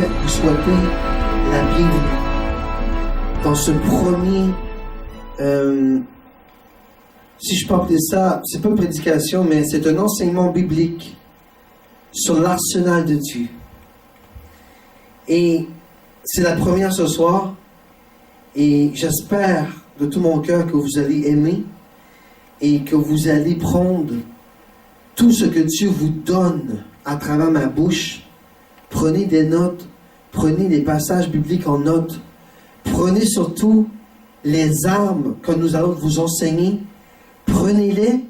j'aimerais vous souhaiter la bienvenue dans ce premier, si je peux appeler ça, c'est pas une prédication, mais c'est un enseignement biblique sur l'arsenal de Dieu. Et c'est la première ce soir, et j'espère de tout mon cœur que vous allez aimer et que vous allez prendre tout ce que Dieu vous donne à travers ma bouche. Prenez des notes, prenez les passages bibliques en notes, prenez surtout les armes que nous allons vous enseigner, prenez-les,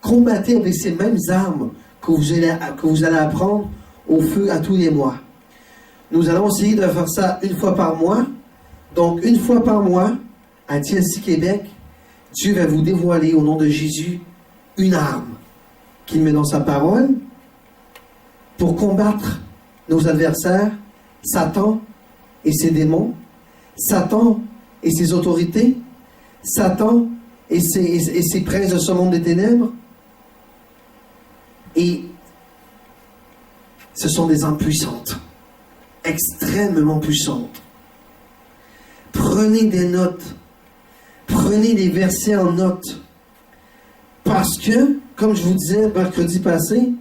combattez avec ces mêmes armes que vous allez apprendre au feu à tous les mois. Nous allons essayer de faire ça une fois par mois. Donc, une fois par mois, à TLC Québec, Dieu va vous dévoiler au nom de Jésus une arme qu'il met dans sa parole pour combattre nos adversaires, Satan et ses démons, Satan et ses autorités, Satan et ses princes de ce monde des ténèbres. Et ce sont des armes puissantes, extrêmement puissantes. Prenez des notes, prenez les versets en notes, parce que, comme je vous disais mercredi passé,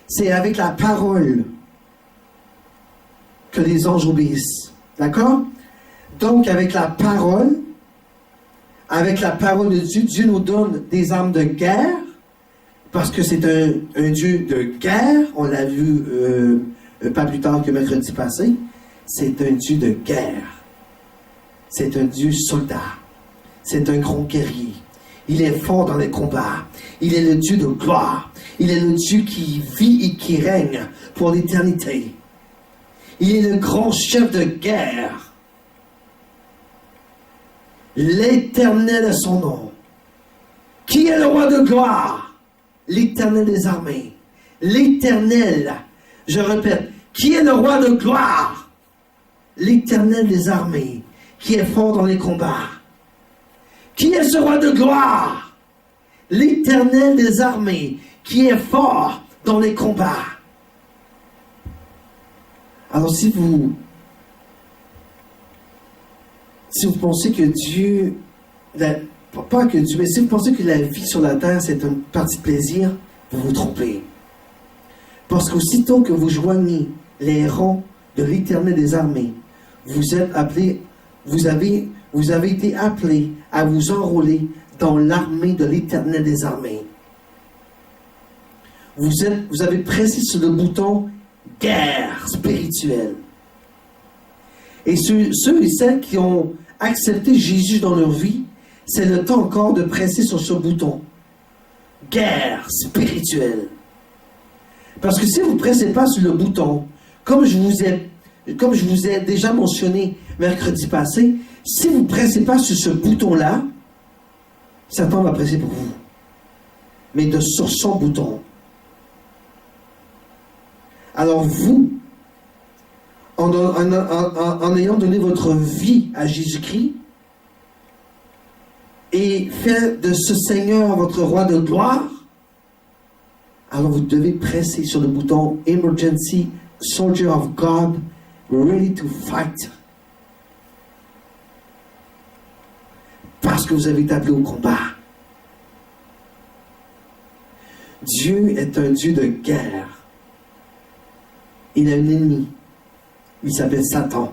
c'est avec la parole que les anges obéissent. D'accord? Donc, avec la parole de Dieu, Dieu nous donne des armes de guerre, parce que c'est un Dieu de guerre. On l'a vu pas plus tard que mercredi passé. C'est un Dieu de guerre. C'est un Dieu soldat. C'est un grand guerrier. Il est fort dans les combats. Il est le Dieu de gloire. Il est le Dieu qui vit et qui règne pour l'éternité. Il est le grand chef de guerre. L'Éternel est son nom. Qui est le roi de gloire? L'Éternel des armées. L'Éternel, je répète, qui est le roi de gloire? L'Éternel des armées, qui est fort dans les combats. Qui est ce roi de gloire? L'Éternel des armées, qui est fort dans les combats. Alors si vous pensez que Dieu, pas que Dieu, mais si vous pensez que la vie sur la terre c'est une partie de plaisir, vous vous trompez. Parce qu'aussitôt que vous joignez les rangs de l'Éternel des armées, vous êtes appelés, vous avez été appelés à vous enrôler dans l'armée de l'Éternel des armées. Vous avez pressé sur le bouton guerre spirituelle. Et ceux et celles qui ont accepté Jésus dans leur vie, c'est le temps encore de presser sur ce bouton. Guerre spirituelle. Parce que si vous ne pressez pas sur le bouton, comme je vous ai déjà mentionné mercredi passé, si vous ne pressez pas sur ce bouton-là, Satan va presser pour vous. Mais sur son bouton. Alors vous, en ayant donné votre vie à Jésus-Christ et fait de ce Seigneur votre roi de gloire, alors vous devez presser sur le bouton Emergency Soldier of God, ready to fight. Parce que vous avez été appelé au combat. Dieu est un Dieu de guerre. Il a un ennemi. Il s'appelle Satan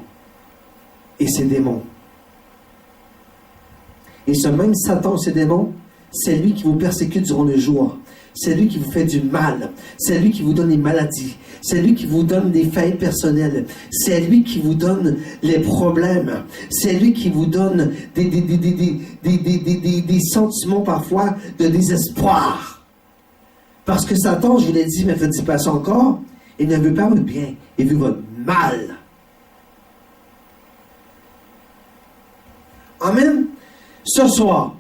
et ses démons. Et ce même Satan et ses démons, c'est lui qui vous persécute durant le jour. C'est lui qui vous fait du mal. C'est lui qui vous donne les maladies. C'est lui qui vous donne des failles personnelles. C'est lui qui vous donne les problèmes. C'est lui qui vous donne des sentiments parfois de désespoir. Parce que Satan, je vous l'ai dit mercredi passé encore, il ne veut pas votre bien, il veut votre mal. Amen. Ce soir,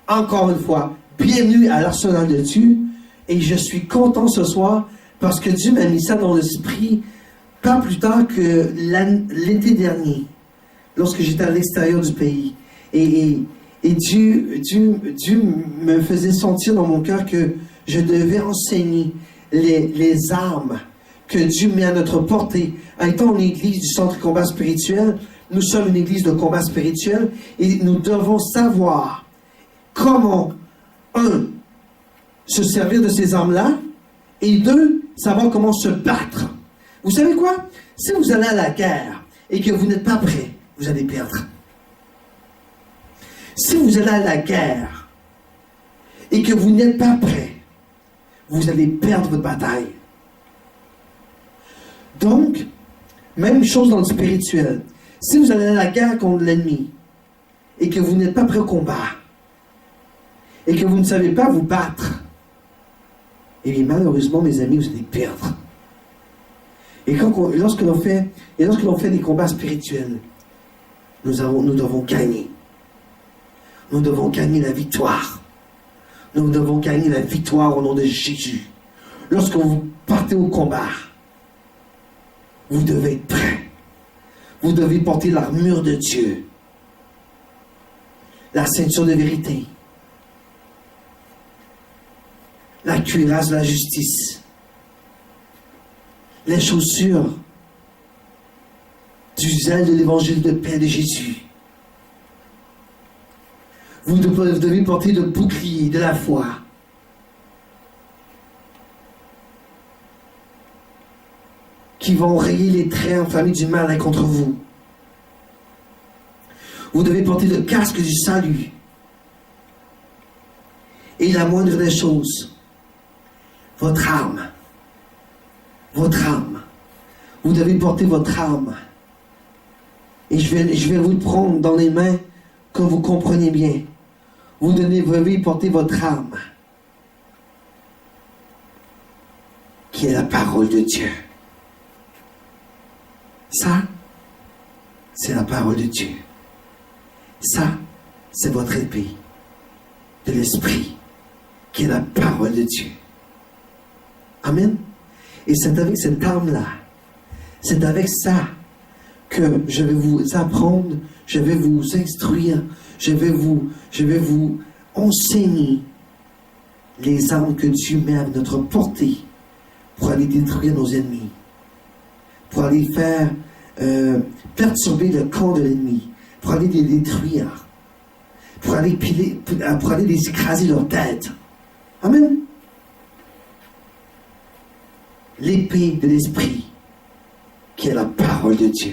encore une fois, bienvenue à l'Arsenal de Dieu. Et je suis content ce soir parce que Dieu m'a mis ça dans l'esprit pas plus tard que l'été dernier, lorsque j'étais à l'extérieur du pays. Et Dieu me faisait sentir dans mon cœur que je devais enseigner les armes que Dieu met à notre portée. Étant une église du centre de combat spirituel, nous sommes une église de combat spirituel et nous devons savoir comment, un, se servir de ces armes-là et deux, savoir comment se battre. Vous savez quoi? Si vous allez à la guerre et que vous n'êtes pas prêt, vous allez perdre. Si vous allez à la guerre et que vous n'êtes pas prêt, vous allez perdre votre bataille. Donc, même chose dans le spirituel. Si vous allez à la guerre contre l'ennemi et que vous n'êtes pas prêt au combat et que vous ne savez pas vous battre, eh bien malheureusement, mes amis, vous allez perdre. Et lorsque l'on fait des combats spirituels, nous devons gagner. Nous devons gagner la victoire. Nous devons gagner la victoire au nom de Jésus. Lorsque vous partez au combat, vous devez être prêt. Vous devez porter l'armure de Dieu. La ceinture de vérité. La cuirasse de la justice. Les chaussures du zèle de l'évangile de paix de Jésus. Vous devez porter le bouclier de la foi. Qui vont rayer les traits infamés du mal contre vous. Vous devez porter le casque du salut. Et la moindre des choses, votre âme. Votre âme. Vous devez porter votre âme. Et je vais vous le prendre dans les mains que vous compreniez bien. Vous devez porter votre âme. Qui est la parole de Dieu. Ça, c'est la parole de Dieu. Ça, c'est votre épée de l'esprit, qui est la parole de Dieu. Amen. Et c'est avec cette arme-là, c'est avec ça que je vais vous apprendre, je vais vous instruire, je vais vous enseigner les armes que Dieu met à notre portée pour aller détruire nos ennemis, pour aller faire perturber le camp de l'ennemi, pour aller les détruire, pour aller les écraser leur tête. Amen. L'épée de l'esprit, qui est la parole de Dieu.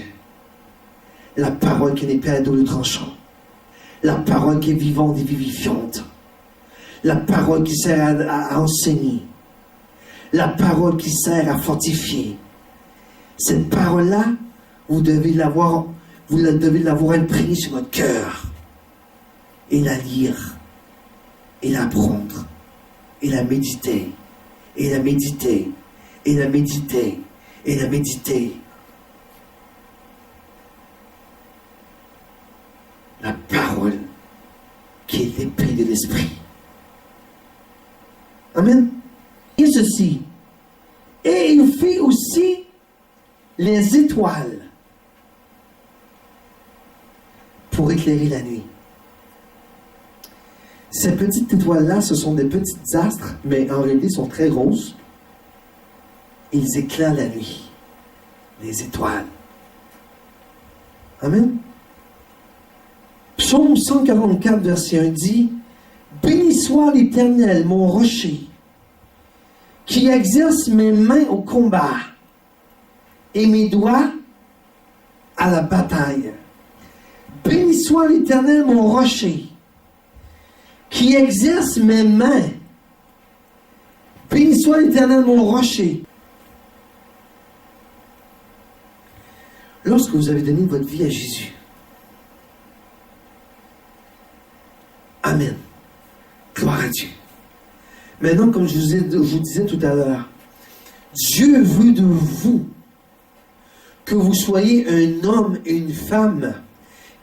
La parole qui n'est pas à double tranchant. La parole qui est vivante et vivifiante. La parole qui sert à enseigner. La parole qui sert à fortifier. Cette parole-là, vous devez l'avoir imprégnée sur votre cœur. Et la lire. Et l'apprendre. Et la méditer. Et la méditer. Et la méditer. Et la méditer. La parole qui est l'épée de l'esprit. Amen. Et ceci. Et il fit aussi les étoiles pour éclairer la nuit. Ces petites étoiles-là, ce sont des petites astres, mais en réalité sont très grosses. Ils éclairent la nuit. Les étoiles. Amen. Psaume 144, verset 1 dit: Béni soit l'Éternel, mon rocher, qui exerce mes mains au combat et mes doigts à la bataille. Béni soit l'Éternel, mon rocher, qui exerce mes mains. Béni soit l'Éternel, mon rocher. Lorsque vous avez donné votre vie à Jésus, amen. Gloire à Dieu. Maintenant, comme je vous disais tout à l'heure, Dieu veut de vous que vous soyez un homme et une femme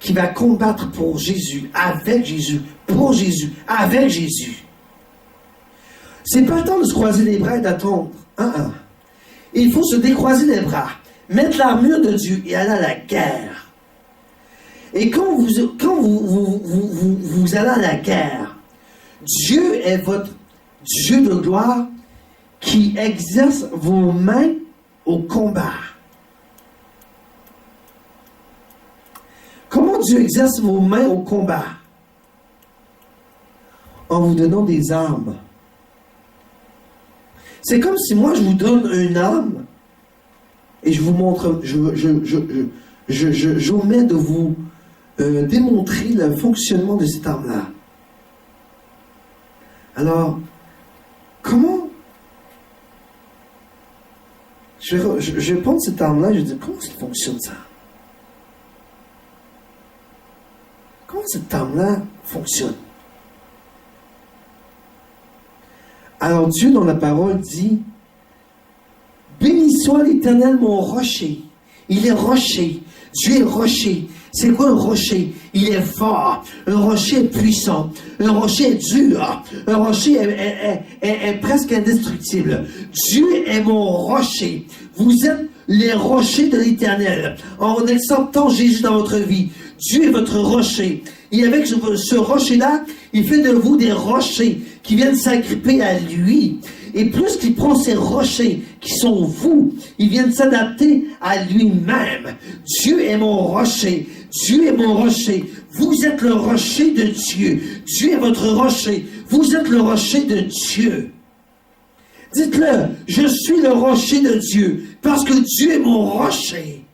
qui va combattre pour Jésus, avec Jésus, pour Jésus, avec Jésus. C'est pas le temps de se croiser les bras et d'attendre. Il faut se décroiser les bras, mettre l'armure de Dieu et aller à la guerre. Et quand vous allez à la guerre, Dieu est votre Dieu de gloire qui exerce vos mains au combat. Comment Dieu exerce vos mains au combat? En vous donnant des armes. C'est comme si moi je vous donne une arme et je vous montre, j'omets de vous démontrer le fonctionnement de cette arme-là. Alors, comment je vais prendre cette arme-là et je vais dire, comment ça fonctionne ça? Comment cette arme-là fonctionne? Alors Dieu, dans la parole, dit, béni soit l'Éternel, mon rocher. Il est rocher. Dieu est rocher. C'est quoi un rocher? Il est fort. Un rocher est puissant. Un rocher est dur. Un rocher est presque indestructible. Dieu est mon rocher. Vous êtes les rochers de l'Éternel. En acceptant Jésus dans votre vie, Dieu est votre rocher. Et avec ce rocher-là, il fait de vous des rochers qui viennent s'agripper à lui. Et plus qu'il prend ces rochers qui sont vous, ils viennent s'adapter à lui-même. Dieu est mon rocher. Dieu est mon rocher. Vous êtes le rocher de Dieu. Dieu est votre rocher. Vous êtes le rocher de Dieu. Dites-le, je suis le rocher de Dieu, parce que Dieu est mon rocher.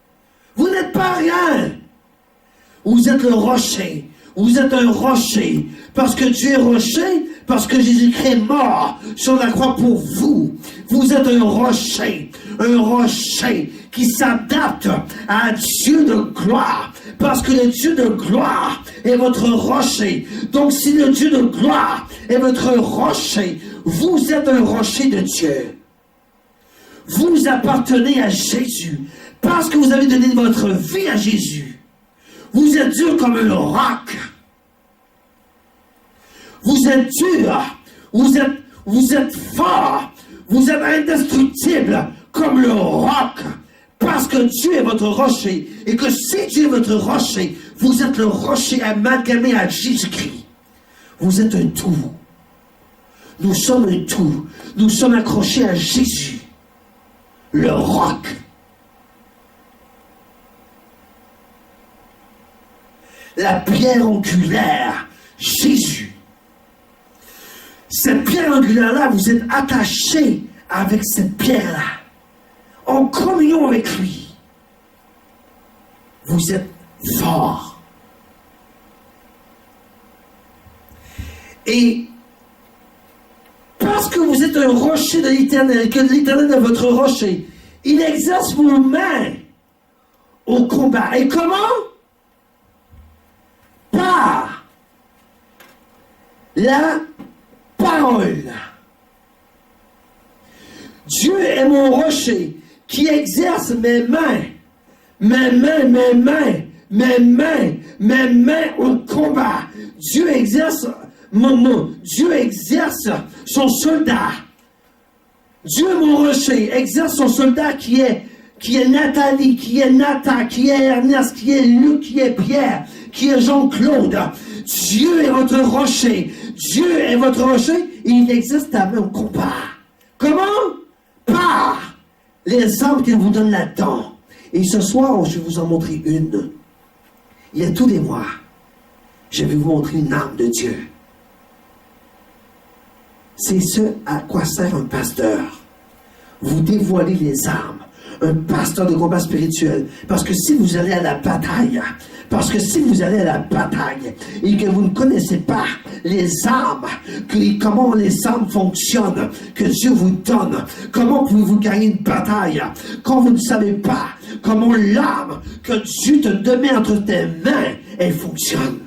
Vous n'êtes pas rien. Vous êtes le rocher. Vous êtes un rocher, parce que Dieu est rocher, parce que Jésus-Christ est mort sur la croix pour vous. Vous êtes un rocher qui s'adapte à Dieu de gloire, parce que le Dieu de gloire est votre rocher. Donc si le Dieu de gloire est votre rocher, vous êtes un rocher de Dieu. Vous appartenez à Jésus, parce que vous avez donné votre vie à Jésus. Vous êtes dur comme un roc. Vous êtes dur. Vous êtes fort. Vous êtes indestructible comme le roc. Parce que Dieu est votre rocher. Et que si Dieu est votre rocher, vous êtes le rocher amalgamé à Jésus-Christ. Vous êtes un tout. Nous sommes un tout. Nous sommes accrochés à Jésus. Le roc. La pierre angulaire, Jésus. Cette pierre angulaire-là, vous êtes attachés avec cette pierre-là, en communion avec lui. Vous êtes forts. Et parce que vous êtes un rocher de l'Éternel, que l'Éternel est votre rocher, il exerce vos mains au combat. Et comment? Par la parole. Dieu est mon rocher qui exerce mes mains au combat. Dieu exerce Dieu exerce son soldat. Dieu, mon rocher, exerce son soldat qui est Nathalie, qui est Nathan, qui est Ernest, qui est Luc, qui est Pierre, qui est Jean-Claude. Dieu est votre rocher. Dieu est votre rocher et il existe à même combat. Comment? Par les armes qu'il vous donne là-dedans. Et ce soir, je vais vous en montrer une. Il y a tous les mois, je vais vous montrer une arme de Dieu. C'est ce à quoi sert un pasteur. Vous dévoilez les armes. Un pasteur de combat spirituel. Parce que si vous allez à la bataille, et que vous ne connaissez pas les armes, comment les armes fonctionnent, que Dieu vous donne, comment pouvez-vous gagner une bataille quand vous ne savez pas comment l'arme que Dieu te donne entre tes mains, elle fonctionne.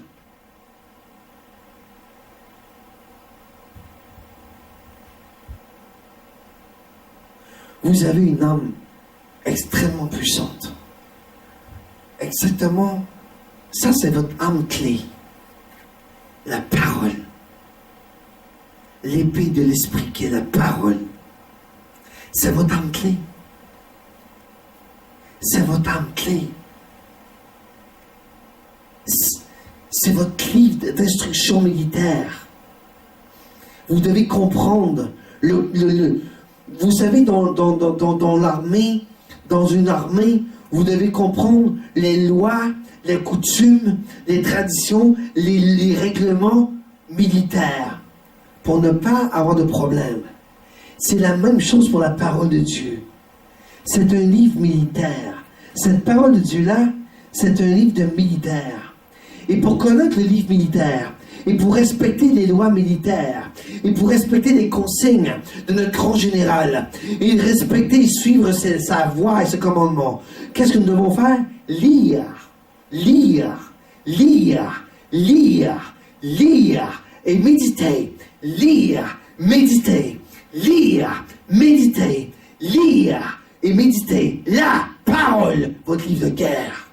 Vous avez une arme extrêmement puissante. Exactement, ça c'est votre arme clé. La parole. L'épée de l'esprit qui est la parole. C'est votre arme clé. C'est votre arme clé. C'est votre livre d'instruction militaire. Vous devez comprendre vous savez, dans l'armée, dans une armée, vous devez comprendre les lois, les coutumes, les traditions, les règlements militaires pour ne pas avoir de problème. C'est la même chose pour la parole de Dieu. C'est un livre militaire. Cette parole de Dieu-là, c'est un livre de militaire. Et pour connaître le livre militaire, et pour respecter les lois militaires, et pour respecter les consignes de notre grand général, et respecter et suivre sa voie et ses commandements, qu'est-ce que nous devons faire? Lire, lire, lire, lire, lire, et méditer. Lire, méditer, lire, méditer, lire, et méditer. La parole, votre livre de guerre.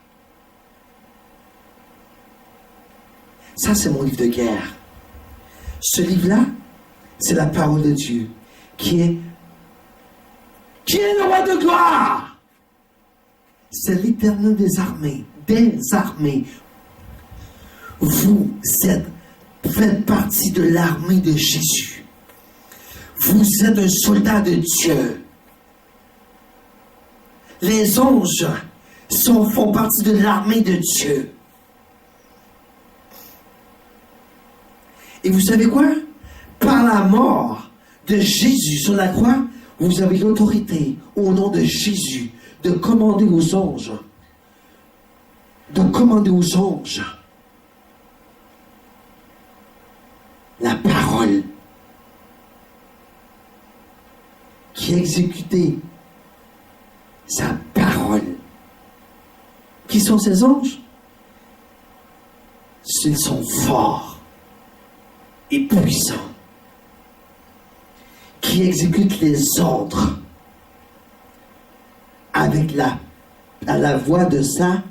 Ça, c'est mon livre de guerre. Ce livre-là, c'est la parole de Dieu, qui est le roi de gloire. C'est l'Éternel des armées, Vous faites partie de l'armée de Jésus. Vous êtes un soldat de Dieu. Les anges font partie de l'armée de Dieu. Et vous savez quoi? Par la mort de Jésus sur la croix, vous avez l'autorité, au nom de Jésus, de commander aux anges. La parole qui exécutait sa parole. Qui sont ces anges? Ils sont forts et puissants, qui exécutent les ordres avec à la voix de sa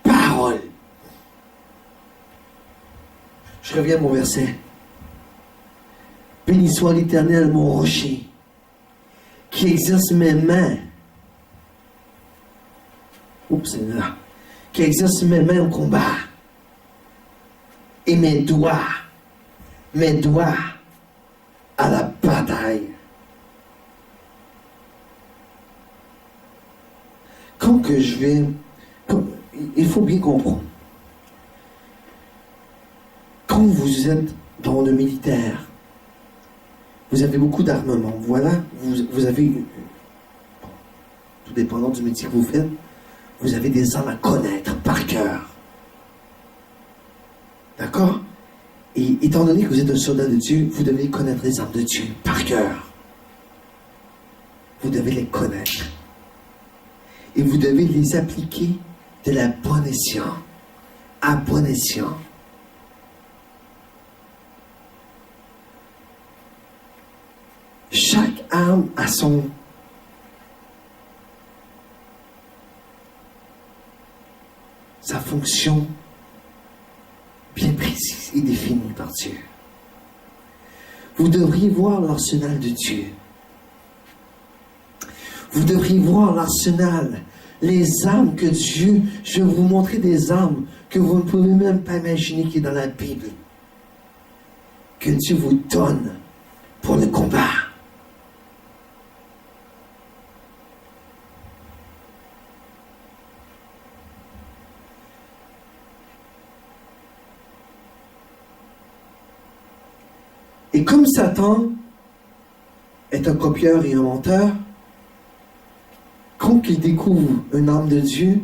parole. Je reviens à mon verset. Béni soit l'Éternel, mon rocher, qui exerce mes mains. C'est là. Qui exerce mes mains au combat. Et mes doigts à la bataille. Il faut bien comprendre. Quand vous êtes dans le militaire, vous avez beaucoup d'armement. Voilà, vous avez, tout dépendant du métier que vous faites, vous avez des armes à connaître par cœur. D'accord? Et étant donné que vous êtes un soldat de Dieu, vous devez connaître les armes de Dieu par cœur. Vous devez les connaître. Et vous devez les appliquer de la bonne escient à bon escient. Chaque arme a sa fonction bien précise et définie par Dieu. Vous devriez voir l'arsenal de Dieu. Vous devriez voir l'arsenal, les armes que Dieu, je vais vous montrer des armes que vous ne pouvez même pas imaginer qui est dans la Bible, que Dieu vous donne pour le combat. Et comme Satan est un copieur et un menteur, quand il découvre une arme de Dieu,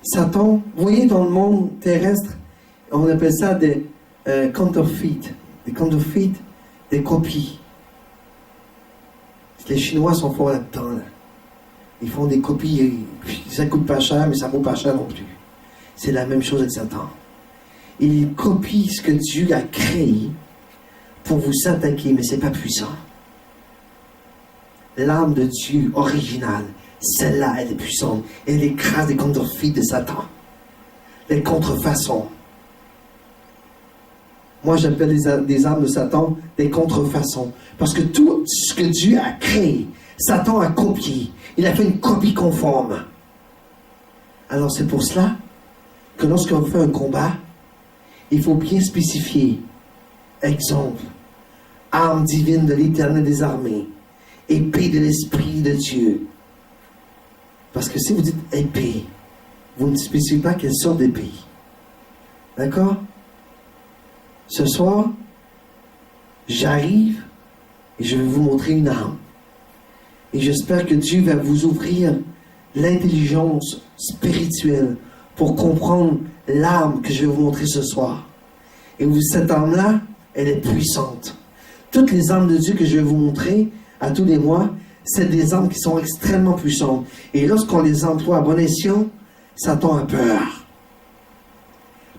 Satan, vous voyez dans le monde terrestre, on appelle ça des counterfeits. Des counterfeits, des copies. Les Chinois sont forts là-dedans. Là. Ils font des copies, et ça coûte pas cher, mais ça vaut pas cher non plus. C'est la même chose avec Satan. Il copie ce que Dieu a créé pour vous attaquer, mais c'est pas puissant. L'arme de Dieu originale, celle-là, elle est puissante. Elle écrase les contrefaits de Satan. Les contrefaçons. Moi, j'appelle des armes de Satan des contrefaçons. Parce que tout ce que Dieu a créé, Satan a copié. Il a fait une copie conforme. Alors, c'est pour cela que lorsqu'on fait un combat, il faut bien spécifier. Exemple, arme divine de l'Éternel des armées. épée de l'Esprit de Dieu. Parce que si vous dites épée, vous ne spécifiez pas quelle sorte d'épée. D'accord? Ce soir, j'arrive et je vais vous montrer une arme. Et j'espère que Dieu va vous ouvrir l'intelligence spirituelle pour comprendre l'arme que je vais vous montrer ce soir. Et cette arme-là, elle est puissante. Toutes les armes de Dieu que je vais vous montrer à tous les mois, c'est des armes qui sont extrêmement puissantes. Et lorsqu'on les emploie à bon escient, Satan a peur.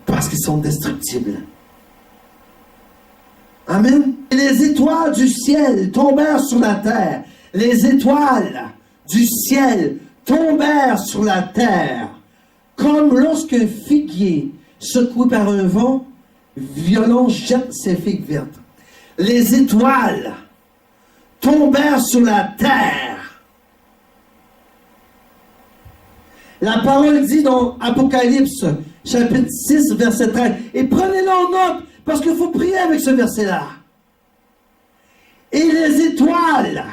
Parce qu'ils sont destructibles. Amen. Et les étoiles du ciel tombèrent sur la terre. Les étoiles du ciel tombèrent sur la terre. Comme lorsqu'un figuier, secoué par un vent violent, jette ses figues vertes. Les étoiles tombèrent sur la terre. La parole dit dans Apocalypse, chapitre 6, verset 13. Et prenez-le en note, parce qu'il faut prier avec ce verset-là. Et les étoiles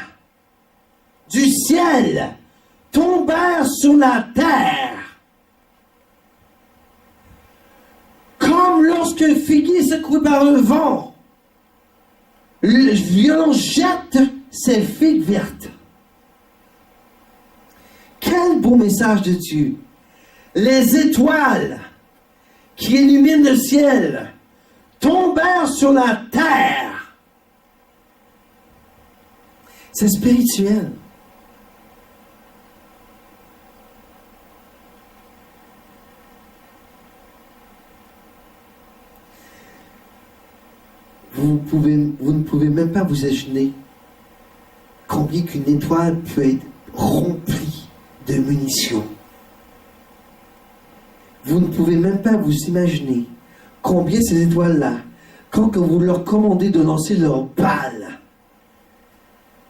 du ciel tombèrent sur la terre. Comme lorsqu'un figuier secoué par un vent, le violon jette ses figues vertes. Quel beau message de Dieu. Les étoiles qui illuminent le ciel tombèrent sur la terre. C'est spirituel. Vous ne pouvez même pas vous imaginer combien qu'une étoile peut être remplie de munitions. Vous ne pouvez même pas vous imaginer combien ces étoiles-là, quand vous leur commandez de lancer leurs balles,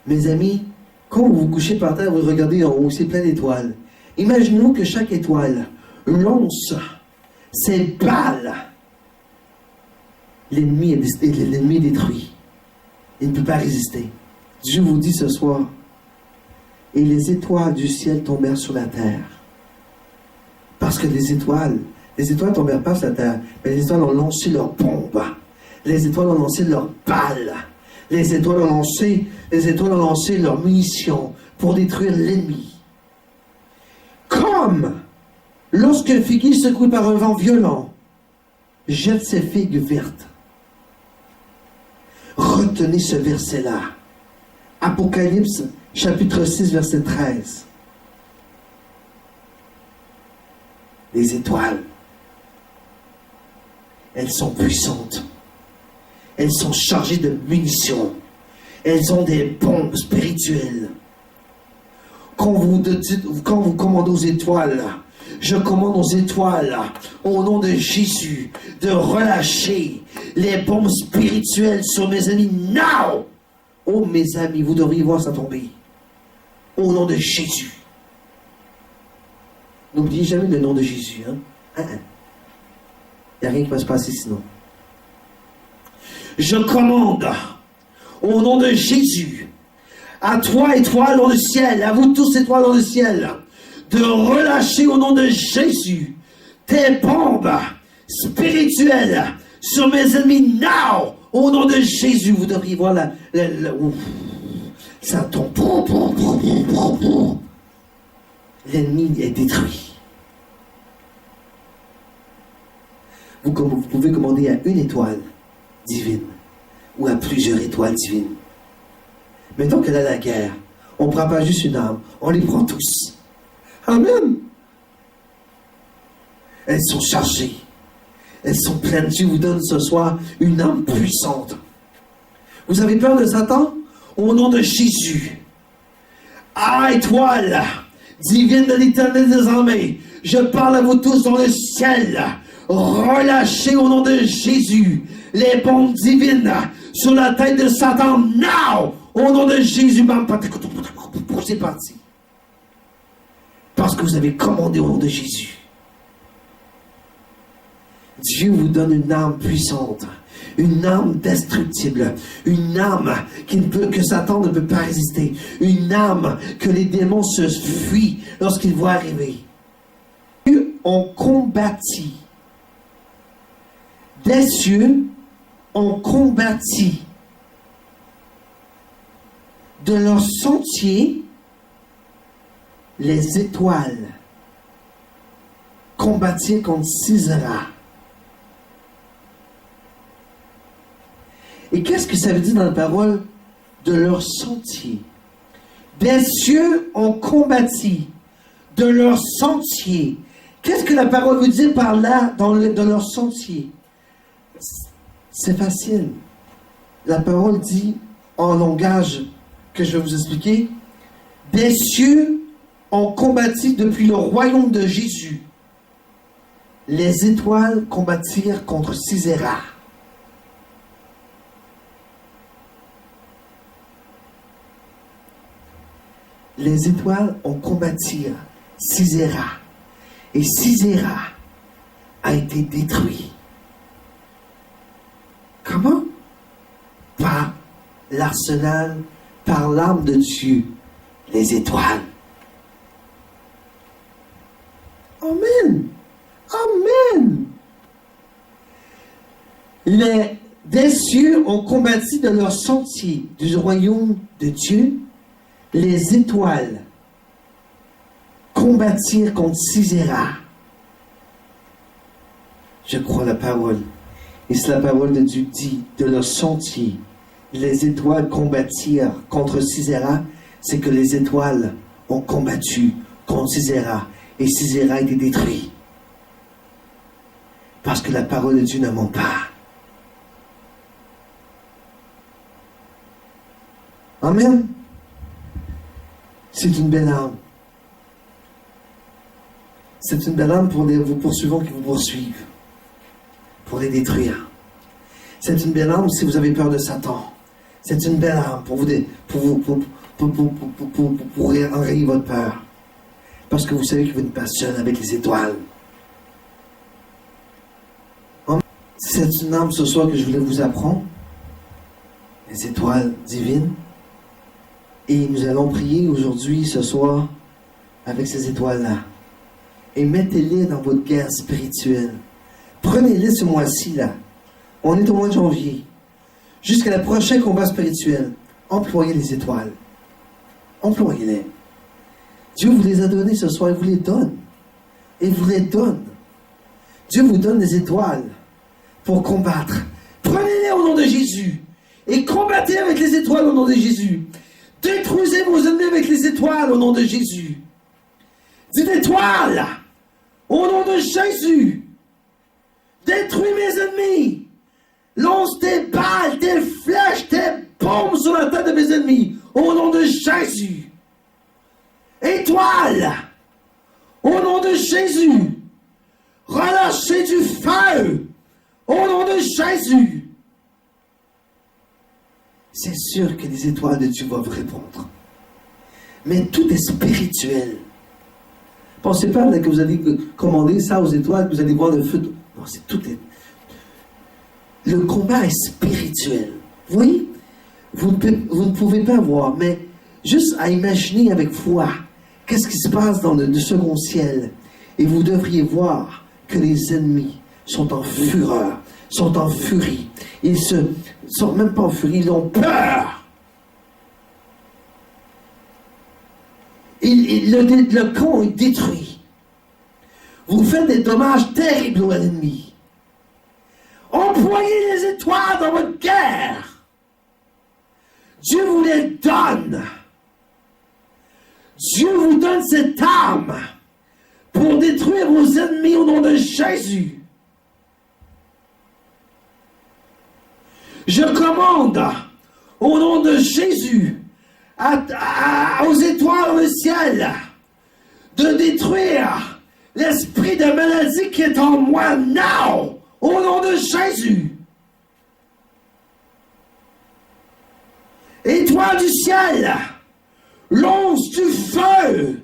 mes amis, quand vous vous couchez par terre, vous regardez en haut, c'est plein d'étoiles. Imaginons que chaque étoile lance ses balles. L'ennemi est détruit. Il ne peut pas résister. Dieu vous dit ce soir, et les étoiles du ciel tombèrent sur la terre. Parce que les étoiles ne tombèrent pas sur la terre, mais les étoiles ont lancé leurs bombes. Les étoiles ont lancé leurs balles. Les étoiles ont lancé leurs munitions pour détruire l'ennemi. Comme lorsqu'un figuier secoué par un vent violent jette ses figues vertes. Retenez ce verset-là. Apocalypse, chapitre 6, verset 13. Les étoiles, elles sont puissantes. Elles sont chargées de munitions. Elles ont des bombes spirituelles. Quand vous commandez aux étoiles, je commande aux étoiles, au nom de Jésus, de relâcher les bombes spirituelles sur mes ennemis. Now! Oh, mes amis, vous devriez voir ça tomber. Au nom de Jésus. N'oubliez jamais le nom de Jésus. Il n'y a rien qui va se passer sinon. Je commande, au nom de Jésus, à toi, étoile dans le ciel, à vous tous, étoiles dans le ciel, de relâcher au nom de Jésus tes bombes spirituelles sur mes ennemis. Now, au nom de Jésus, vous devriez voir ça tombe. L'ennemi est détruit. Vous pouvez commander à une étoile divine ou à plusieurs étoiles divines. Mettons qu'elle a la guerre. On ne prend pas juste une arme, on les prend tous. Amen. Elles sont chargées. Elles sont pleines. Dieu vous donne ce soir une arme puissante. Vous avez peur de Satan? Au nom de Jésus. Ah, étoile divine de l'Éternel des armées, je parle à vous tous dans le ciel. Relâchez au nom de Jésus les bombes divines sur la tête de Satan. Now! Au nom de Jésus. C'est parti. Parce que vous avez commandé au nom de Jésus. Dieu vous donne une arme puissante, une âme destructible, une âme que Satan ne peut pas résister, une âme que les démons se fuient lorsqu'ils voient arriver. On combattit. Des cieux, on combattit. De leur sentier, les étoiles combattirent contre Sisera. Et qu'est-ce que ça veut dire dans la parole de leur sentier? Des cieux ont combattu de leur sentier. Qu'est-ce que la parole veut dire par là, dans leur sentier? C'est facile. La parole dit, en langage que je vais vous expliquer, des cieux ont combattu depuis le royaume de Jésus. Les étoiles combattirent contre Sisera. Les étoiles ont combattu Sisera. Et Sisera a été détruit. Comment? Par l'arsenal, par l'arme de Dieu, les étoiles. Amen. Amen. Des cieux ont combattu de leur sentier du royaume de Dieu. Les étoiles combattirent contre Sisera. Je crois la parole. Et c'est la parole de Dieu dit, de leur sentier, les étoiles combattirent contre Sisera. C'est que les étoiles ont combattu contre Sisera. Et Sisera a été détruit. Parce que la parole de Dieu ne ment pas. Amen. C'est une belle arme. C'est une belle arme pour vos poursuivants qui vous poursuivent. Pour les détruire. C'est une belle arme si vous avez peur de Satan. C'est une belle arme pour enrayer votre peur. Parce que vous savez que vous êtes passionné avec les étoiles. C'est une arme ce soir que je voulais vous apprendre. Les étoiles divines. Et nous allons prier aujourd'hui, ce soir, avec ces étoiles-là. Et mettez-les dans votre guerre spirituelle. Prenez-les ce mois-ci, là. On est au mois de janvier. Jusqu'à la prochaine combat spirituel. Employez les étoiles. Employez-les. Dieu vous les a donnés ce soir, il vous les donne. Il vous les donne. Dieu vous donne des étoiles pour combattre. Prenez-les au nom de Jésus. Et combattez avec les étoiles au nom de Jésus. Détruisez vos ennemis avec les étoiles au nom de Jésus. Dites étoiles au nom de Jésus. Détruis mes ennemis. Lance tes balles, tes flèches, tes bombes sur la tête de mes ennemis au nom de Jésus. Étoiles au nom de Jésus. Relâchez du feu au nom de Jésus. C'est sûr que les étoiles de Dieu vont vous répondre. Mais tout est spirituel. Pensez pas que vous allez commander ça aux étoiles, que vous allez voir le feu. Non, c'est tout. Le combat est spirituel. Vous voyez? Vous ne pouvez pas voir, mais juste à imaginer avec foi qu'est-ce qui se passe dans le second ciel. Et vous devriez voir que les ennemis sont en fureur, sont en furie. Ils sont même pas en furie, ils ont peur. Le camp est détruit. Vous faites des dommages terribles à l'ennemi. Employez les étoiles dans votre guerre. Dieu vous les donne. Dieu vous donne cette arme pour détruire vos ennemis au nom de Jésus. Je commande au nom de Jésus aux étoiles dans le ciel de détruire l'esprit de maladie qui est en moi now au nom de Jésus. Étoile du ciel, lance du feu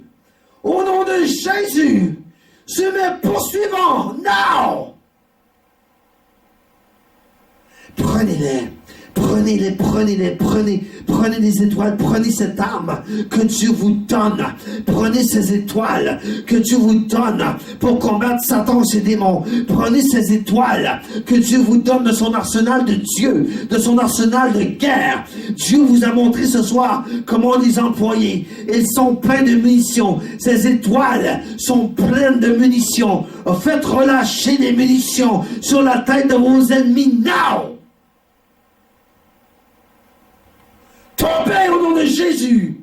au nom de Jésus sur mes poursuivants now. Prenez-les. Prenez-les, prenez les étoiles, prenez cette arme que Dieu vous donne. Prenez ces étoiles que Dieu vous donne pour combattre Satan et ses démons. Prenez ces étoiles que Dieu vous donne de son arsenal de Dieu, de son arsenal de guerre. Dieu vous a montré ce soir comment les employer. Ils sont pleins de munitions. Ces étoiles sont pleines de munitions. Faites relâcher des munitions sur la tête de vos ennemis now. Tombez au nom de Jésus.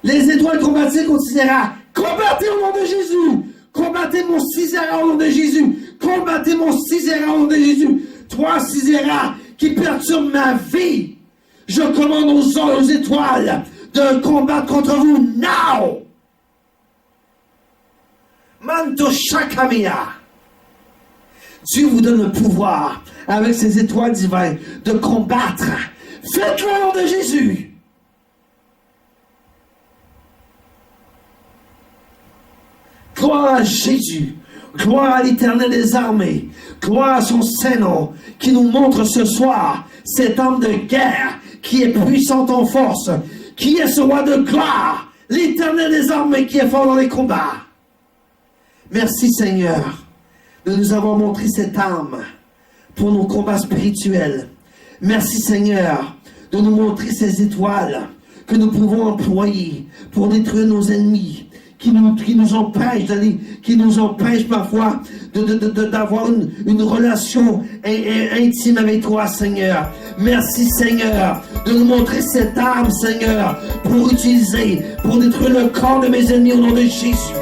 Les étoiles combattives continuera. Combattez au nom de Jésus. Combattez mon Sisera au nom de Jésus. Combattez mon Sisera au nom de Jésus. Toi, Sisera, qui perturbe ma vie. Je commande aux étoiles de combattre contre vous now. Manto Shakamia. Dieu vous donne le pouvoir, avec ses étoiles divines, de combattre. Faites-le au nom de Jésus. Gloire à Jésus. Gloire à l'Éternel des armées. Gloire à son Saint-Nom, qui nous montre ce soir cet homme de guerre, qui est puissant en force, qui est ce roi de gloire, l'Éternel des armées, qui est fort dans les combats. Merci Seigneur de nous avoir montré cette arme pour nos combats spirituels. Merci Seigneur de nous montrer ces étoiles que nous pouvons employer pour détruire nos ennemis, qui nous empêchent d'aller, qui nous empêchent parfois d'avoir une relation intime avec toi, Seigneur. Merci, Seigneur, de nous montrer cette arme, Seigneur, pour utiliser, pour détruire le corps de mes ennemis au nom de Jésus.